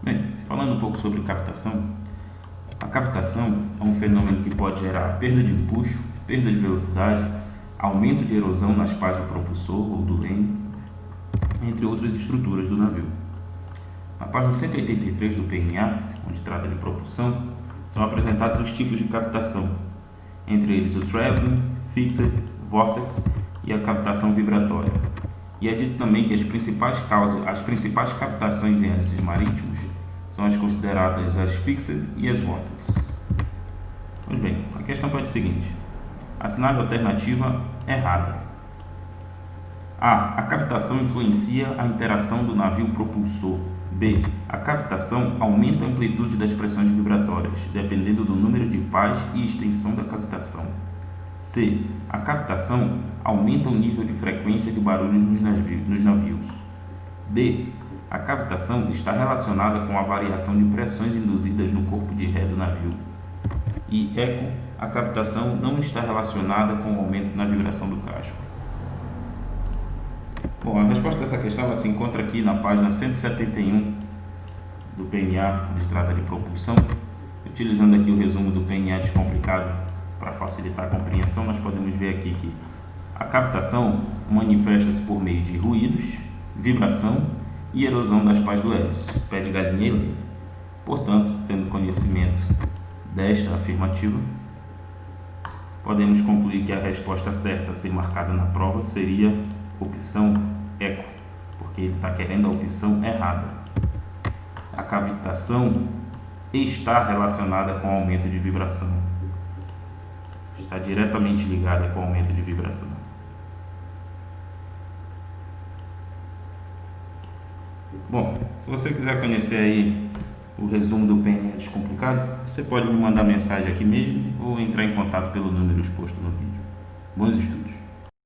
Bem, falando um pouco sobre cavitação, a cavitação é um fenômeno que pode gerar perda de empuxo, perda de velocidade, aumento de erosão nas pás do propulsor ou do leme, entre outras estruturas do navio. Na página 183 do PNA, onde trata de propulsão, são apresentados os tipos de cavitação, entre eles o traveling, fixed, vortex e a cavitação vibratória. E é dito também que as principais cavitações em hélices marítimos são as consideradas as fixed e as vortex. Pois bem, a questão pode ser a seguinte: assinale a alternativa errada. A cavitação influencia a interação do navio propulsor. B. A cavitação aumenta a amplitude das pressões vibratórias, dependendo do número de pás e extensão da cavitação. C. A cavitação aumenta o nível de frequência de barulhos nos navios. D. A cavitação está relacionada com a variação de pressões induzidas no corpo de ré do navio. E E. A cavitação não está relacionada com o aumento na vibração do casco. Bom, a resposta dessa questão ela se encontra aqui na página 171 do PNA, onde trata de propulsão. Utilizando aqui o resumo do PNA descomplicado para facilitar a compreensão, nós podemos ver aqui que a cavitação manifesta-se por meio de ruídos, vibração e erosão das pás do hélice, pé de galinha e leme. Portanto, tendo conhecimento desta afirmativa, podemos concluir que a resposta certa a ser marcada na prova seria opção eco, porque ele está querendo a opção errada. A cavitação está relacionada com o aumento de vibração. Está diretamente ligada com o aumento de vibração. Bom, se você quiser conhecer aí o resumo do PNA descomplicado, você pode me mandar mensagem aqui mesmo ou entrar em contato pelo número exposto no vídeo. Bons estudos!